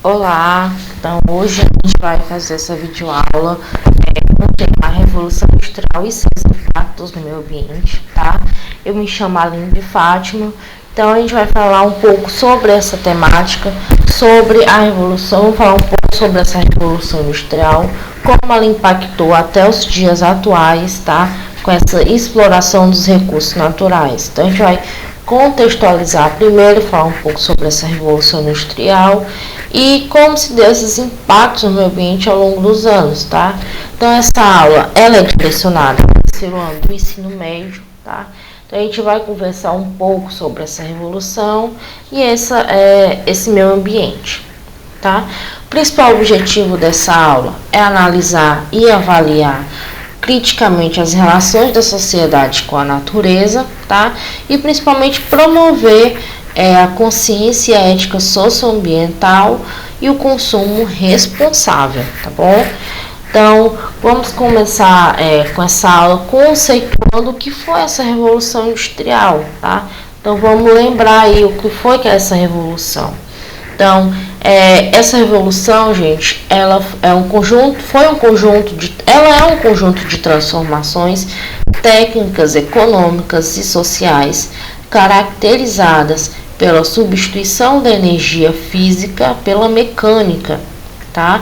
Olá, então hoje a gente vai fazer essa videoaula a Revolução Industrial e seus impactos no meio ambiente, tá? Eu me chamo Aline de Fátima, então a gente vai falar um pouco sobre essa temática, sobre a Revolução, falar um pouco sobre essa Revolução Industrial, como ela impactou até os dias atuais, tá? Com essa exploração dos recursos naturais. Então a gente vai contextualizar primeiro, falar um pouco sobre essa Revolução Industrial e como se deu esses impactos no meio ambiente ao longo dos anos, tá? Então essa aula, ela é direcionada para o terceiro ano do ensino médio, tá? Então a gente vai conversar um pouco sobre essa revolução e esse meio ambiente, tá? O principal objetivo dessa aula é analisar e avaliar criticamente as relações da sociedade com a natureza, tá? E principalmente promover a consciência ética socioambiental e o consumo responsável, tá bom? Então, vamos começar com essa aula conceituando o que foi essa Revolução Industrial, tá? Então, vamos lembrar aí o que foi que é essa revolução. Então, essa revolução, gente, ela é um conjunto de transformações técnicas, econômicas e sociais caracterizadas pela substituição da energia física pela mecânica, tá?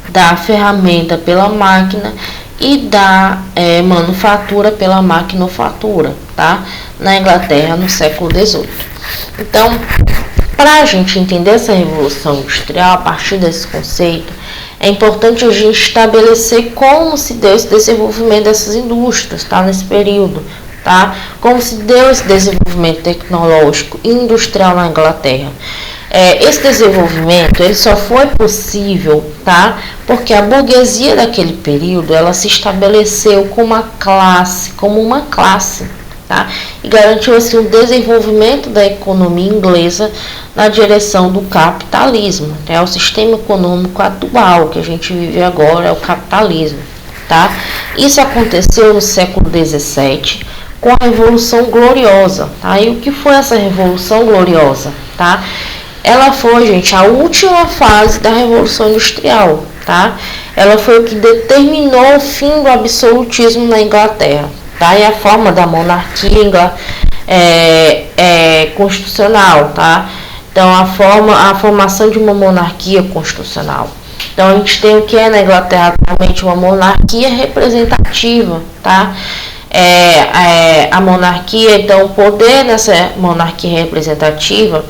Da ferramenta pela máquina e da manufatura pela maquinofatura, tá? Na Inglaterra, no século XVIII. Então, para a gente entender essa revolução industrial, a partir desse conceito, é importante a gente estabelecer como se deu esse desenvolvimento dessas indústrias, tá? Nesse período, tá? Como se deu esse desenvolvimento tecnológico e industrial na Inglaterra. Esse desenvolvimento ele só foi possível, tá? Porque a burguesia daquele período ela se estabeleceu como uma classe, tá? E garantiu assim o desenvolvimento da economia inglesa na direção do capitalismo, né? O sistema econômico atual que a gente vive agora é o capitalismo, tá? Isso aconteceu no século XVII com a Revolução Gloriosa, tá? E o que foi essa Revolução Gloriosa, tá? Ela foi, gente, a última fase da Revolução Industrial, tá? Ela foi o que determinou o fim do absolutismo na Inglaterra, tá? E a forma da monarquia constitucional, tá? Então, a formação de uma monarquia constitucional. Então, a gente tem o que é na Inglaterra atualmente uma monarquia representativa, tá? A monarquia, então, o poder nessa monarquia representativa,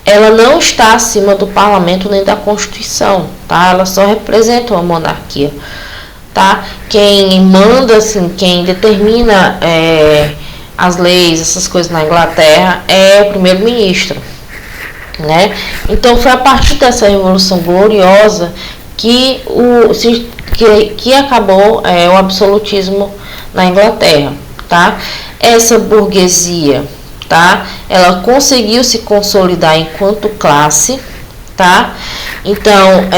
ela não está acima do parlamento nem da Constituição, tá? Ela só representa uma monarquia, tá? Quem manda, assim, quem determina as leis, essas coisas na Inglaterra é o primeiro-ministro, né? Então foi a partir dessa Revolução Gloriosa que acabou o absolutismo na Inglaterra, tá? Essa burguesia, tá? Ela conseguiu se consolidar enquanto classe, tá? Então,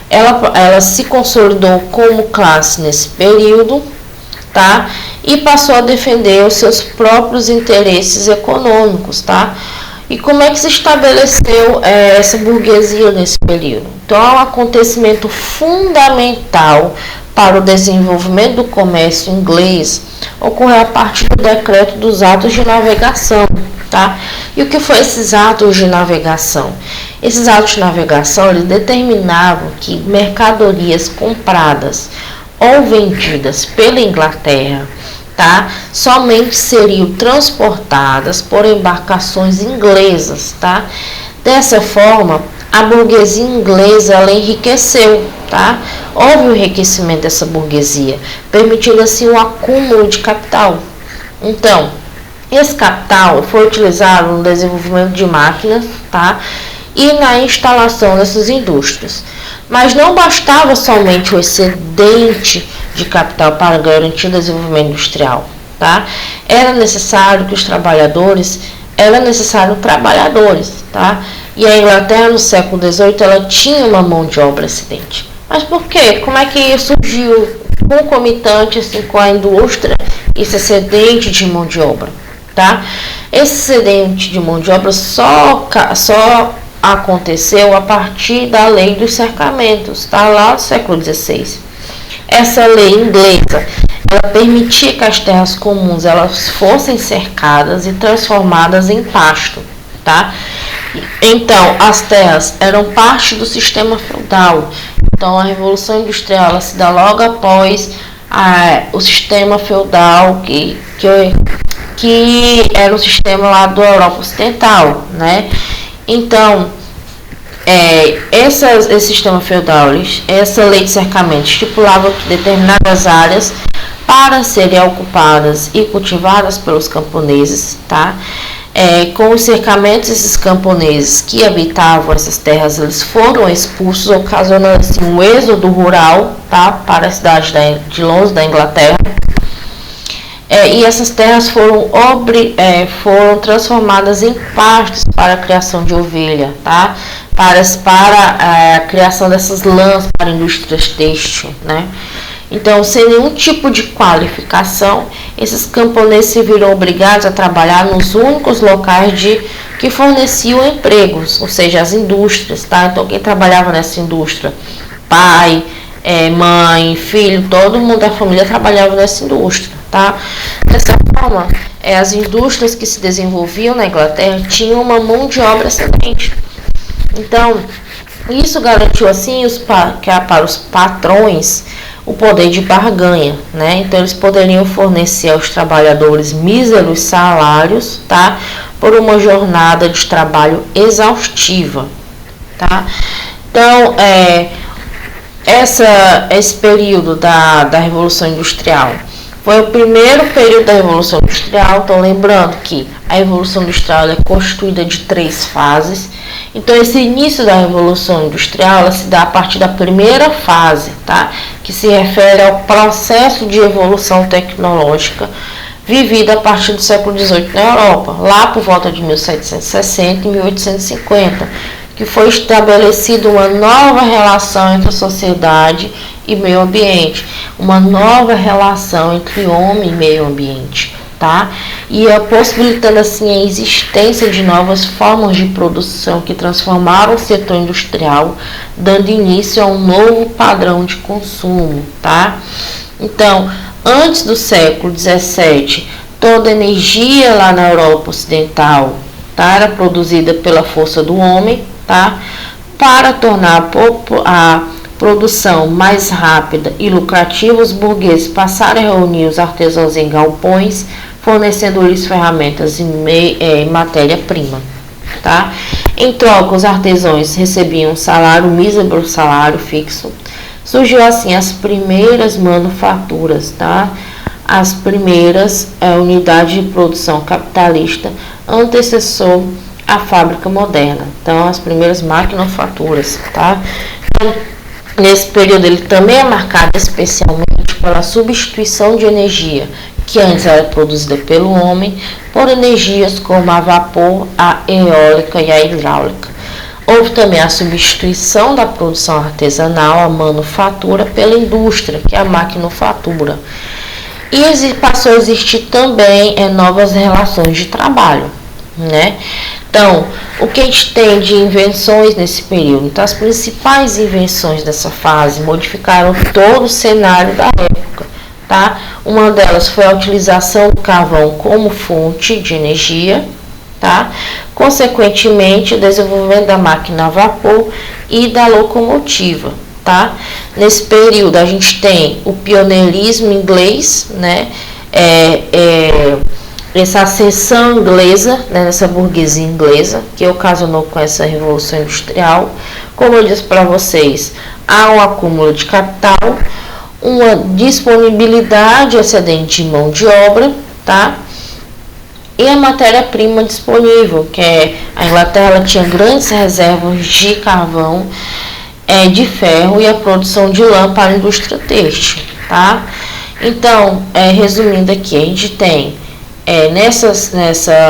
ela se consolidou como classe nesse período, tá? E passou a defender os seus próprios interesses econômicos, tá? E como é que se estabeleceu essa burguesia nesse período? Então, é um acontecimento fundamental para o desenvolvimento do comércio inglês ocorreu a partir do decreto dos atos de navegação, tá? E o que foi esses atos de navegação? Esses atos de navegação eles determinavam que mercadorias compradas ou vendidas pela Inglaterra, tá? Somente seriam transportadas por embarcações inglesas, tá? Dessa forma, a burguesia inglesa ela enriqueceu, tá? Houve o enriquecimento dessa burguesia, permitindo assim o acúmulo de capital. Então, esse capital foi utilizado no desenvolvimento de máquinas, tá? E na instalação dessas indústrias. Mas não bastava somente o excedente de capital para garantir o desenvolvimento industrial, tá? Era necessário, tá? E a Inglaterra no século XVIII ela tinha uma mão de obra excedente. Mas por quê? Como é que surgiu concomitante assim, com a indústria esse excedente de mão de obra, tá? Esse excedente de mão de obra só aconteceu a partir da lei dos cercamentos, tá? Lá do século XVI. Essa lei inglesa, ela permitia que as terras comuns elas fossem cercadas e transformadas em pasto, tá? Então, as terras eram parte do sistema feudal. Então, a Revolução Industrial ela se dá logo após o sistema feudal que era o sistema lá da Europa Ocidental, né? Então, esse sistema feudal, essa lei de cercamento estipulava que determinadas áreas para serem ocupadas e cultivadas pelos camponeses, tá? Com os cercamentos, esses camponeses que habitavam essas terras, eles foram expulsos, ocasionando assim um êxodo rural, tá? Para a cidade de Londres, da Inglaterra. E essas terras foram transformadas em pastos para a criação de ovelha, tá? Para a criação dessas lãs para indústrias têxtil, né? Então, sem nenhum tipo de qualificação, esses camponeses se viram obrigados a trabalhar nos únicos locais que forneciam empregos, ou seja, as indústrias, tá? Então, quem trabalhava nessa indústria, pai, mãe, filho, todo mundo da família trabalhava nessa indústria, tá? Dessa forma, as indústrias que se desenvolviam na Inglaterra tinham uma mão de obra excelente. Então, isso garantiu assim para os patrões o poder de barganha, né? Então, eles poderiam fornecer aos trabalhadores míseros salários, tá? Por uma jornada de trabalho exaustiva, tá? Então, esse período da Revolução Industrial foi o primeiro período da Revolução Industrial. Então, lembrando que a Revolução Industrial é constituída de 3 fases. Então, esse início da Revolução Industrial ela se dá a partir da primeira fase, tá? Que se refere ao processo de evolução tecnológica vivido a partir do século XVIII na Europa, lá por volta de 1760 e 1850, que foi estabelecida uma nova relação entre a sociedade e meio ambiente, uma nova relação entre homem e meio ambiente, tá? E possibilitando assim a existência de novas formas de produção que transformaram o setor industrial, dando início a um novo padrão de consumo, tá? Então, antes do século XVII, toda a energia lá na Europa Ocidental, tá, era produzida pela força do homem, tá? Para tornar a produção mais rápida e lucrativa, os burgueses passaram a reunir os artesãos em galpões, fornecendo-lhes ferramentas e matéria-prima, tá? Em troca, os artesãos recebiam um mísero salário fixo. Surgiu assim as primeiras manufaturas, tá? As primeiras unidades de produção capitalista, antecessor à fábrica moderna. Então, as primeiras maquinofaturas, tá? Então, nesse período ele também é marcado especialmente pela substituição de energia que antes era produzida pelo homem por energias como a vapor, a eólica e a hidráulica. Houve também a substituição da produção artesanal, a manufatura, pela indústria, que é a maquinofatura. E passou a existir também novas relações de trabalho, né? Então, o que a gente tem de invenções nesse período? Então, as principais invenções dessa fase modificaram todo o cenário da época, tá? Uma delas foi a utilização do carvão como fonte de energia, tá? Consequentemente, o desenvolvimento da máquina a vapor e da locomotiva, tá? Nesse período, a gente tem o pioneirismo inglês, né? Essa ascensão inglesa, né, essa burguesia inglesa, que ocasionou com essa Revolução Industrial. Como eu disse para vocês, há um acúmulo de capital, uma disponibilidade excedente de mão de obra, tá? E a matéria-prima disponível, que a Inglaterra ela tinha grandes reservas de carvão, de ferro e a produção de lã para a indústria têxtil, tá? Então, resumindo aqui, a gente tem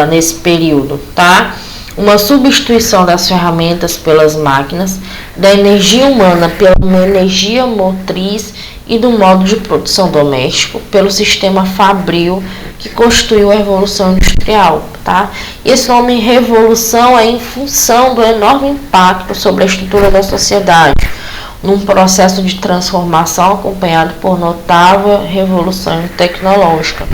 nesse período, tá? Uma substituição das ferramentas pelas máquinas, da energia humana pela uma energia motriz e do modo de produção doméstico pelo sistema fabril que constituiu a Revolução Industrial, tá? E esse nome revolução é em função do enorme impacto sobre a estrutura da sociedade, num processo de transformação acompanhado por notável revolução tecnológica.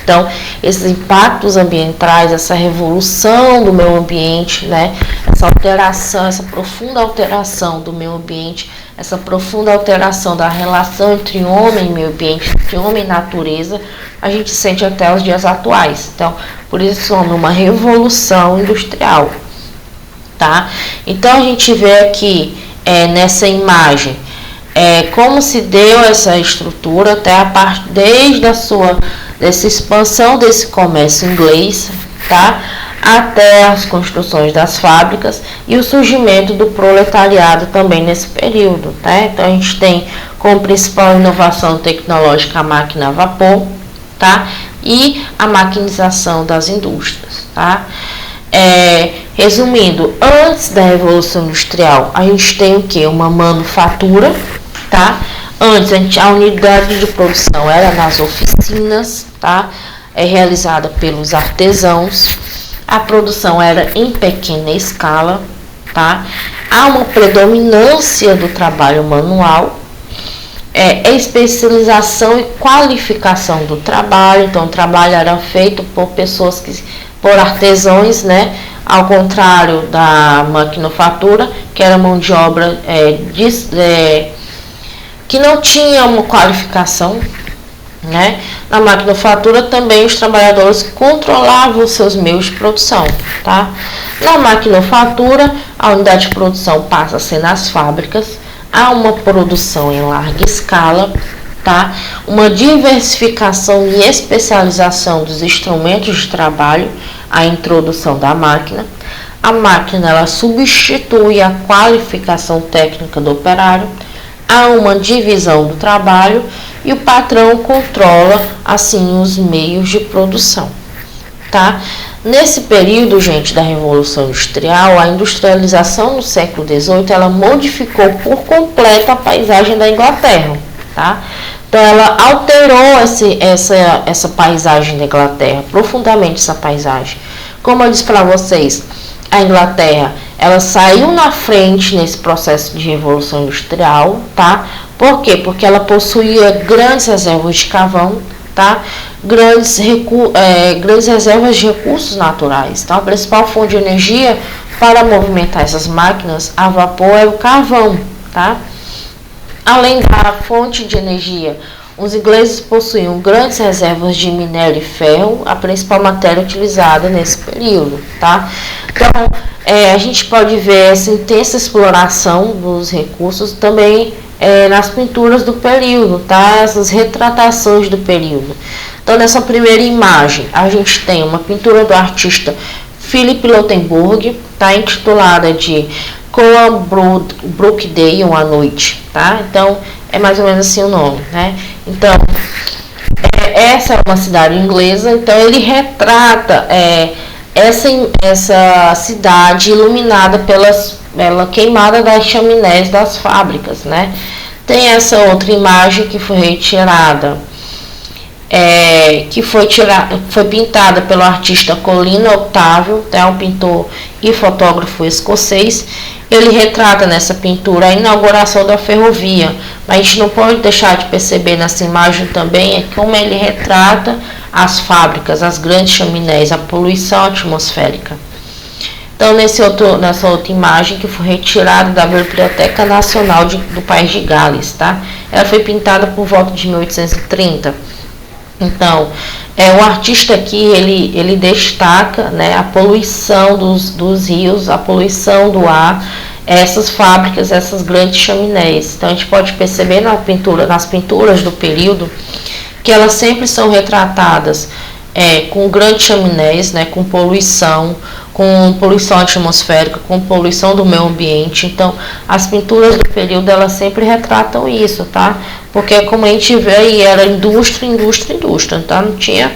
Então, esses impactos ambientais, essa revolução do meio ambiente, né, essa alteração, essa profunda alteração do meio ambiente, essa profunda alteração da relação entre homem e meio ambiente, entre homem e natureza, a gente sente até os dias atuais. Então, por isso, uma revolução industrial, tá? Então, a gente vê aqui nessa imagem como se deu essa estrutura até a parte desde dessa expansão desse comércio inglês, tá? Até as construções das fábricas e o surgimento do proletariado também nesse período, tá? Então a gente tem como principal inovação tecnológica a máquina a vapor, tá? E a maquinização das indústrias, tá? Resumindo, antes da Revolução Industrial, a gente tem o que? Uma manufatura, tá? Antes, a unidade de produção era nas oficinas, tá? Realizada pelos artesãos. A produção era em pequena escala, tá? Há uma predominância do trabalho manual, especialização e qualificação do trabalho. Então, o trabalho era feito por por artesãos, né? Ao contrário da maquinofatura, que era mão de obra que não tinha uma qualificação, né? Na maquinofatura também os trabalhadores controlavam os seus meios de produção, tá? Na maquinofatura, a unidade de produção passa a ser nas fábricas, há uma produção em larga escala, tá? Uma diversificação e especialização dos instrumentos de trabalho, a introdução da máquina. A máquina ela substitui a qualificação técnica do operário. Há uma divisão do trabalho e o patrão controla assim os meios de produção, tá? Nesse período, gente, da Revolução Industrial, a industrialização no século XVIII, ela modificou por completo a paisagem da Inglaterra, tá? Então, ela alterou essa paisagem da Inglaterra, profundamente essa paisagem. Como eu disse para vocês, a Inglaterra, ela saiu na frente nesse processo de revolução industrial, tá? Por quê? Porque ela possuía grandes reservas de carvão, tá? Grandes reservas de recursos naturais, tá? A principal fonte de energia para movimentar essas máquinas a vapor é o carvão, tá? Além da fonte de energia, os ingleses possuíam grandes reservas de minério e ferro, a principal matéria utilizada nesse período, tá? Então, a gente pode ver essa intensa exploração dos recursos também nas pinturas do período, tá? Essas retratações do período. Então, nessa primeira imagem, a gente tem uma pintura do artista Philip Lotenberg, tá? Intitulada de Colnbrook Day, uma noite, tá? Então, é mais ou menos assim o nome, né? Então, essa é uma cidade inglesa, então ele retrata essa cidade iluminada pela queimada das chaminés das fábricas, né? Tem essa outra imagem que foi retirada, foi pintada pelo artista Colin Octavio, um pintor e fotógrafo escocês. Ele retrata nessa pintura a inauguração da ferrovia, mas a gente não pode deixar de perceber nessa imagem também como ele retrata as fábricas, as grandes chaminés, a poluição atmosférica. Então, nessa outra imagem que foi retirada da Biblioteca Nacional do País de Gales, tá? Ela foi pintada por volta de 1830. Então, o artista aqui, ele destaca, né, a poluição dos rios, a poluição do ar, essas fábricas, essas grandes chaminés. Então, a gente pode perceber nas pinturas do período que elas sempre são retratadas com grandes chaminés, né, com poluição atmosférica, com poluição do meio ambiente. Então, as pinturas do período, elas sempre retratam isso, tá? Porque, como a gente vê aí, era indústria, tá? Não tinha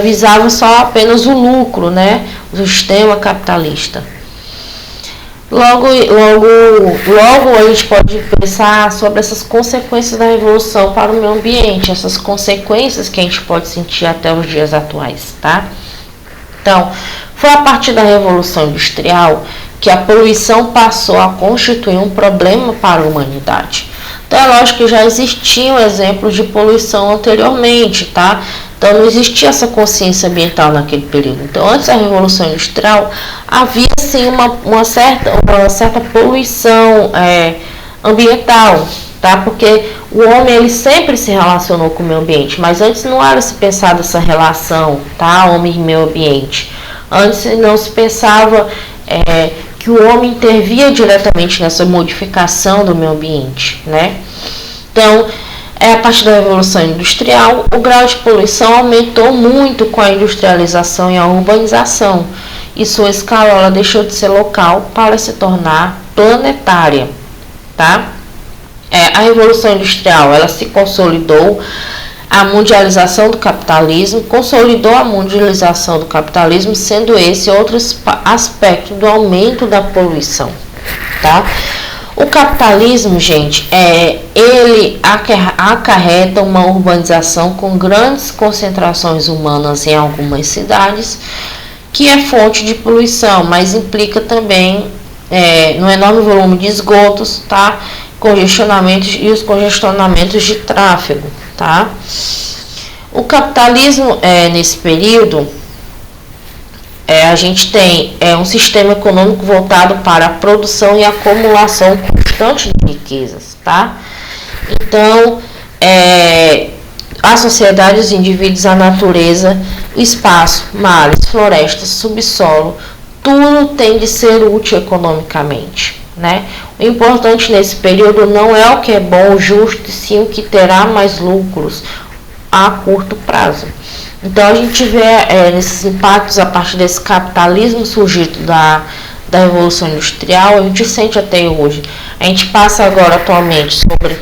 visava só apenas o lucro, né? O sistema capitalista. Logo a gente pode pensar sobre essas consequências da revolução para o meio ambiente, essas consequências que a gente pode sentir até os dias atuais, tá? Então, foi a partir da Revolução Industrial que a poluição passou a constituir um problema para a humanidade. Então, é lógico que já existiam exemplos de poluição anteriormente, tá? Então, não existia essa consciência ambiental naquele período. Então, antes da Revolução Industrial, havia, sim, uma certa poluição ambiental, tá? Porque o homem, ele sempre se relacionou com o meio ambiente, mas antes não era se pensado essa relação, tá? Homem e meio ambiente. Antes não se pensava que o homem intervia diretamente nessa modificação do meio ambiente, né? Então, a partir da Revolução Industrial, o grau de poluição aumentou muito com a industrialização e a urbanização, e sua escala ela deixou de ser local para se tornar planetária, tá? A Revolução Industrial ela se consolidou, a mundialização do capitalismo consolidou a mundialização do capitalismo, sendo esse outro aspecto do aumento da poluição, tá? O capitalismo, gente, ele acarreta uma urbanização com grandes concentrações humanas em algumas cidades, que é fonte de poluição, mas implica também no enorme volume de esgotos, tá? Congestionamentos e os congestionamentos de tráfego, tá? O capitalismo, nesse período, a gente tem um sistema econômico voltado para a produção e acumulação constante de riquezas, tá? Então, a sociedade, os indivíduos, a natureza, o espaço, mares, florestas, subsolo, tudo tem de ser útil economicamente, né? O importante nesse período não é o que é bom, justo, e sim o que terá mais lucros a curto prazo. Então, a gente vê esses impactos a partir desse capitalismo surgido da Revolução Industrial, a gente sente até hoje. A gente passa agora atualmente sobre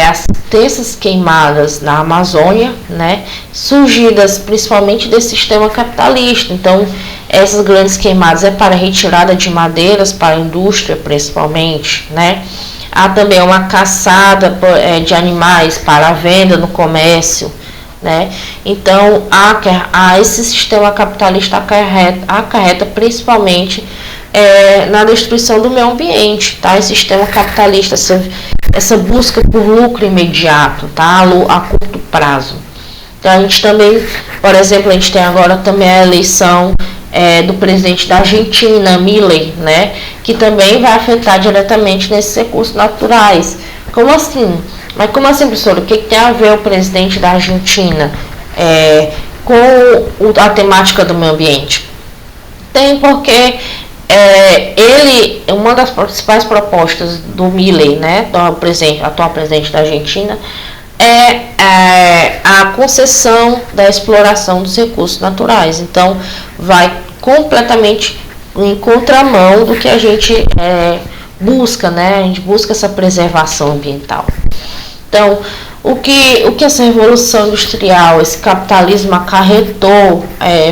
as intensas queimadas na Amazônia, né, surgidas principalmente desse sistema capitalista. Então, essas grandes queimadas para retirada de madeiras para a indústria, principalmente, né. Há também uma caçada de animais para a venda no comércio, né. Então, esse sistema capitalista acarreta principalmente na destruição do meio ambiente, tá? Esse sistema capitalista, essa busca por lucro imediato, tá? A curto prazo. Então, a gente também, por exemplo, a gente tem agora também a eleição do presidente da Argentina, Milei, né? Que também vai afetar diretamente nesses recursos naturais. Como assim? Mas como assim, professora? O que tem a ver o presidente da Argentina com a temática do meio ambiente? Tem porque uma das principais propostas do Milei, né, do atual presidente da Argentina, a concessão da exploração dos recursos naturais. Então, vai completamente em contramão do que a gente busca, né? A gente busca essa preservação ambiental. Então, o que essa revolução industrial, esse capitalismo acarretou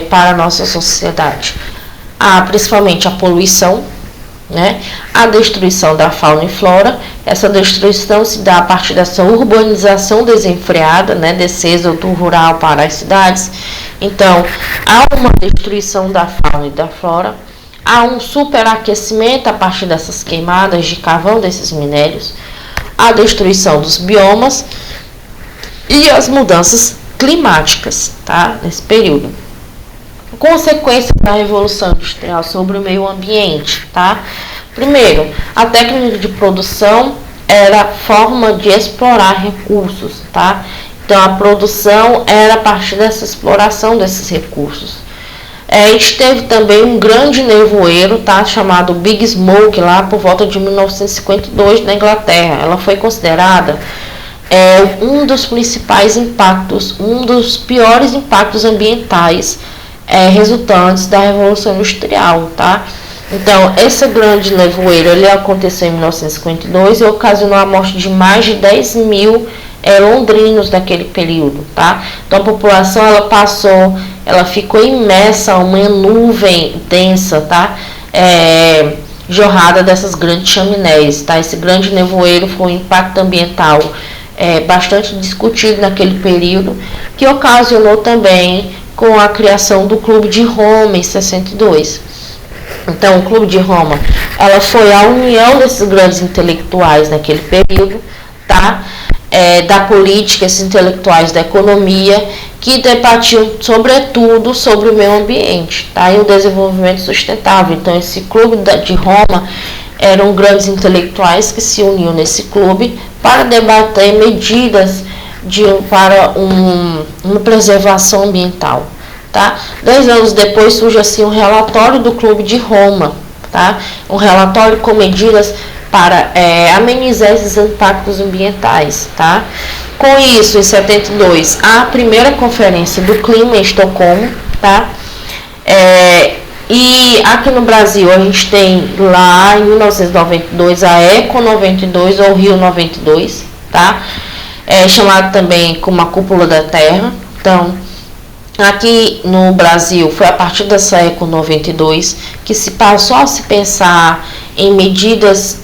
para a nossa sociedade? Principalmente a poluição, né? A destruição da fauna e flora. Essa destruição se dá a partir dessa urbanização desenfreada, né? Desse êxodo rural para as cidades. Então, há uma destruição da fauna e da flora, há um superaquecimento a partir dessas queimadas de carvão, desses minérios, a destruição dos biomas e as mudanças climáticas, tá? Nesse período. Consequências da Revolução Industrial sobre o meio ambiente, tá? Primeiro, a técnica de produção era a forma de explorar recursos, tá? Então, a produção era a partir dessa exploração desses recursos. A gente teve também um grande nevoeiro, tá? Chamado Big Smoke, lá por volta de 1952 na Inglaterra. Ela foi considerada um dos principais impactos, um dos piores impactos ambientais resultantes da Revolução Industrial, tá? Então, esse grande nevoeiro, ele aconteceu em 1952 e ocasionou a morte de mais de 10 mil londrinos daquele período, tá? Então, a população, ela ficou imersa a uma nuvem densa, tá? Jorrada dessas grandes chaminés, tá? Esse grande nevoeiro foi um impacto ambiental bastante discutido naquele período, que ocasionou também com a criação do Clube de Roma em 62. Então, o Clube de Roma, ela foi a união desses grandes intelectuais naquele período, tá? Da política, esses intelectuais da economia, que debatiam sobretudo sobre o meio ambiente, tá? E o desenvolvimento sustentável. Então, esse Clube de Roma eram grandes intelectuais que se uniam nesse clube para debater medidas para uma preservação ambiental. Tá? 10 anos depois surge assim um relatório do Clube de Roma, tá? Um relatório com medidas para amenizar esses impactos ambientais. Tá? Com isso, em 72, a primeira conferência do clima em Estocolmo. Tá? E aqui no Brasil a gente tem lá em 1992 a Eco 92 ou Rio 92, tá? Chamado também como a Cúpula da Terra. Então, aqui no Brasil foi a partir dessa Eco 92 que se passou a se pensar em medidas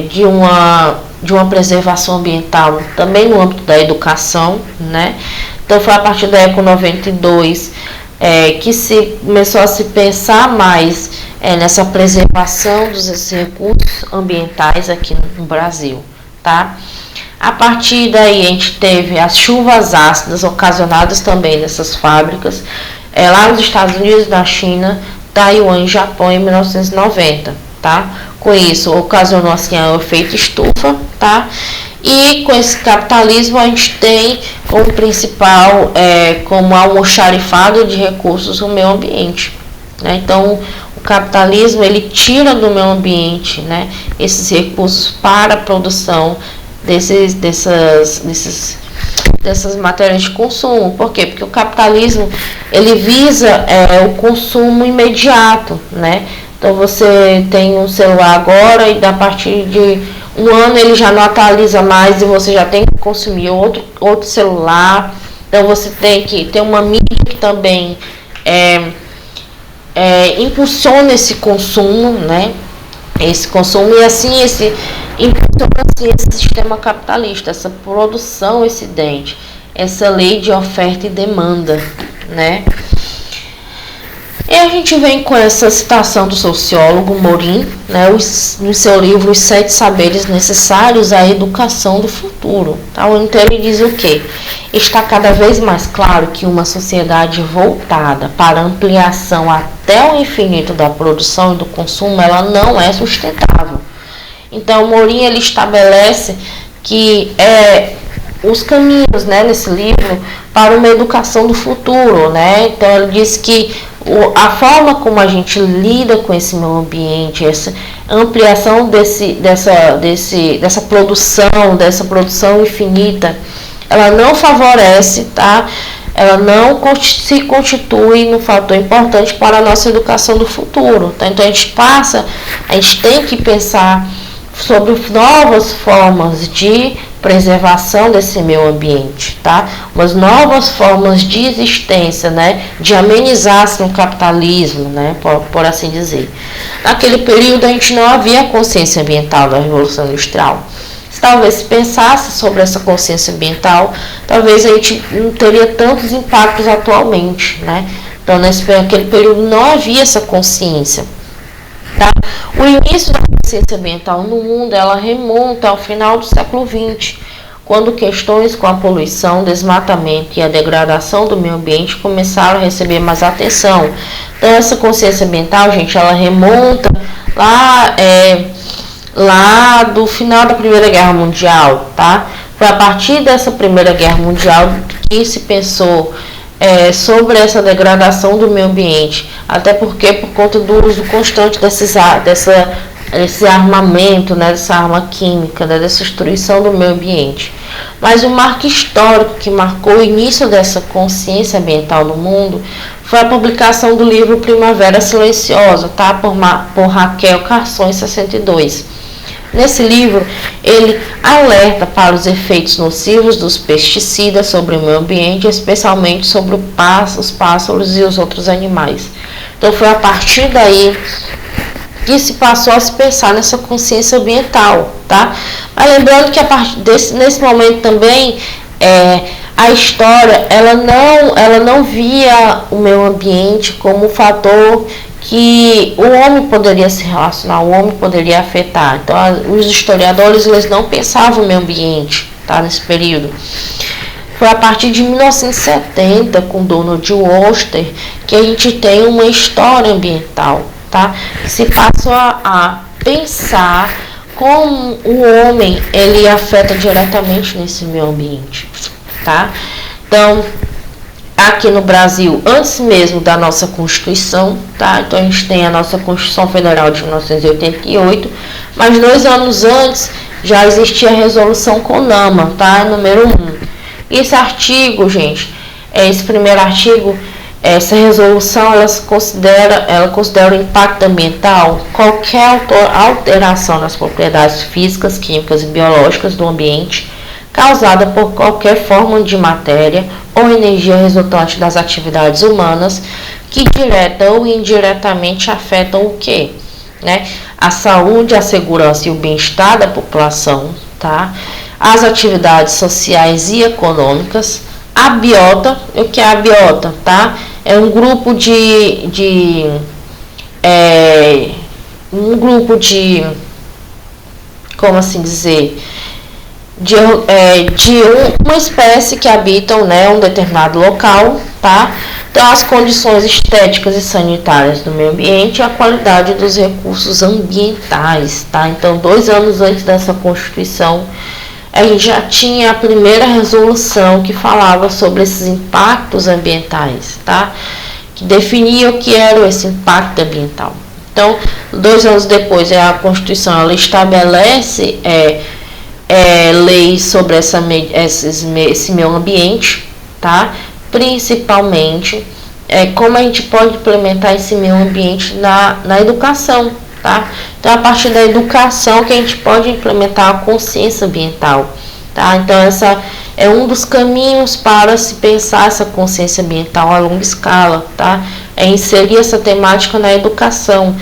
de uma preservação ambiental, também no âmbito da educação, né? Então foi a partir da Eco 92 que se começou a se pensar mais nessa preservação dos recursos ambientais aqui no Brasil, tá? A partir daí a gente teve as chuvas ácidas ocasionadas também nessas fábricas, lá nos Estados Unidos, na China, Taiwan e Japão em 1990, tá? Com isso ocasionou assim o efeito estufa, tá? E com esse capitalismo a gente tem como principal como almoxarifado de recursos o meio ambiente, né? Então o capitalismo ele tira do meio ambiente, né, esses recursos para a produção dessas matérias de consumo. Por quê? Porque o capitalismo ele visa o consumo imediato, né? Então você tem um celular agora e a partir de um ano ele já não atualiza mais e você já tem que consumir outro celular. Então você tem que ter uma mídia que também impulsiona esse consumo, né? Esse consumo e assim impulsiona assim, esse sistema capitalista, essa produção excedente, essa lei de oferta e demanda, né? E a gente vem com essa citação do sociólogo Morin, né, no seu livro Os 7 Saberes Necessários à Educação do Futuro. Tá? Então ele diz o quê? Está cada vez mais claro que uma sociedade voltada para a ampliação até o infinito da produção e do consumo, ela não é sustentável. Então Morin ele estabelece que os caminhos, né, nesse livro para uma educação do futuro, né? Então ele diz que a forma como a gente lida com esse meio ambiente, essa ampliação dessa produção infinita, ela não favorece, tá? Ela não se constitui no fator importante para a nossa educação do futuro, tá? Então a gente tem que pensar sobre novas formas de preservação desse meio ambiente, tá? Umas novas formas de existência, né? De amenizar-se no capitalismo, né? Por assim dizer. Naquele período a gente não havia consciência ambiental da Revolução Industrial. Se talvez se pensasse sobre essa consciência ambiental, talvez a gente não teria tantos impactos atualmente, né? Então naquele período não havia essa consciência. Tá? O início da consciência ambiental no mundo ela remonta ao final do século XX, quando questões com a poluição, desmatamento e a degradação do meio ambiente começaram a receber mais atenção. Então essa consciência ambiental, gente, ela remonta lá do final da Primeira Guerra Mundial, tá? Foi a partir dessa Primeira Guerra Mundial que se pensou sobre essa degradação do meio ambiente, até porque por conta do uso constante desse armamento, né, dessa arma química, né, dessa destruição do meio ambiente. Mas o marco histórico que marcou o início dessa consciência ambiental no mundo foi a publicação do livro Primavera Silenciosa, tá, por Raquel Carson, em 62. Nesse livro, ele alerta para os efeitos nocivos dos pesticidas sobre o meio ambiente, especialmente sobre os pássaros e os outros animais. Então, foi a partir daí que se passou a se pensar nessa consciência ambiental, tá? Mas lembrando que nesse momento também, a história, ela não via o meio ambiente como um fator que o homem poderia se relacionar, o homem poderia afetar. Então, os historiadores, eles não pensavam no meio ambiente, tá, nesse período. Foi a partir de 1970, com Donald Webster, que a gente tem uma história ambiental, tá, que se passou a pensar como o homem, ele afeta diretamente nesse meio ambiente, tá? Então, aqui no Brasil, antes mesmo da nossa Constituição, tá? Então a gente tem a nossa Constituição Federal de 1988, mas 2 anos antes já existia a Resolução CONAMA, tá? Número 1. E esse artigo, gente, esse primeiro artigo, essa resolução, ela considera o impacto ambiental qualquer alteração nas propriedades físicas, químicas e biológicas do ambiente causada por qualquer forma de matéria ou energia resultante das atividades humanas que direta ou indiretamente afetam o quê? Né? A saúde, a segurança e o bem-estar da população, tá? As atividades sociais e econômicas, a biota. O que é a biota, tá? É um grupo como assim dizer, de uma espécie que habitam, né, um determinado local, tá? Então, as condições estéticas e sanitárias do meio ambiente e a qualidade dos recursos ambientais, tá? Então, 2 anos antes dessa Constituição, a gente já tinha a primeira resolução que falava sobre esses impactos ambientais, tá? Que definia o que era esse impacto ambiental. Então, 2 anos depois, a Constituição, ela estabelece leis sobre esse meio ambiente, tá? Principalmente, como a gente pode implementar esse meio ambiente na educação, tá? Então, a partir da educação que a gente pode implementar a consciência ambiental, tá? Então, essa é um dos caminhos para se pensar essa consciência ambiental a longa escala, tá? É inserir essa temática na educação,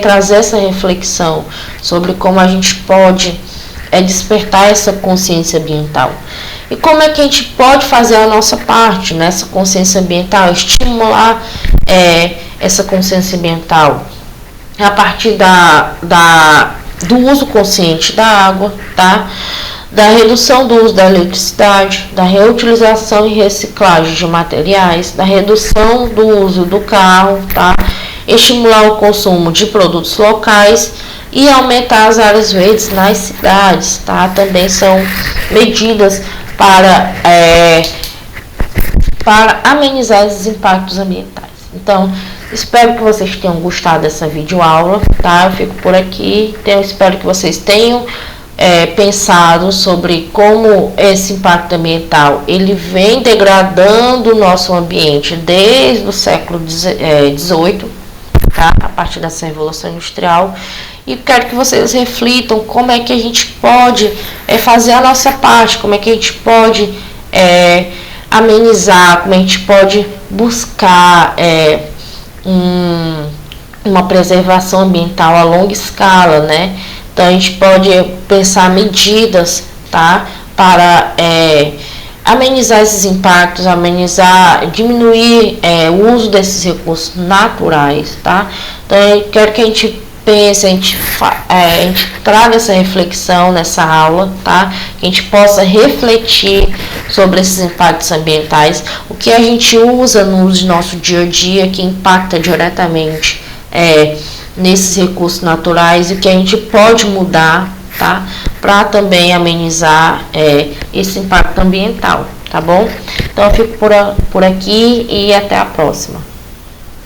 trazer essa reflexão sobre como a gente pode despertar essa consciência ambiental. E como é que a gente pode fazer a nossa parte nessa consciência ambiental, estimular essa consciência ambiental a partir do uso consciente da água, tá? Da redução do uso da eletricidade, da reutilização e reciclagem de materiais, da redução do uso do carro, tá? Estimular o consumo de produtos locais e aumentar as áreas verdes nas cidades, tá? Também são medidas para amenizar esses impactos ambientais. Então, espero que vocês tenham gostado dessa videoaula, tá? Eu fico por aqui, espero que vocês tenham pensado sobre como esse impacto ambiental ele vem degradando o nosso ambiente desde o século XVIII, tá? A partir dessa Revolução Industrial. E quero que vocês reflitam como é que a gente pode fazer a nossa parte, como é que a gente pode amenizar, como a gente pode buscar uma preservação ambiental a longa escala, né? Então, a gente pode pensar medidas, tá? Para amenizar esses impactos, diminuir o uso desses recursos naturais, tá? Então, eu quero que a gente pense, a gente traga essa reflexão nessa aula, tá? Que a gente possa refletir sobre esses impactos ambientais, o que a gente usa no nosso dia a dia que impacta diretamente nesses recursos naturais e que a gente pode mudar, tá? Para também amenizar esse impacto ambiental, tá bom? Então eu fico por aqui e até a próxima.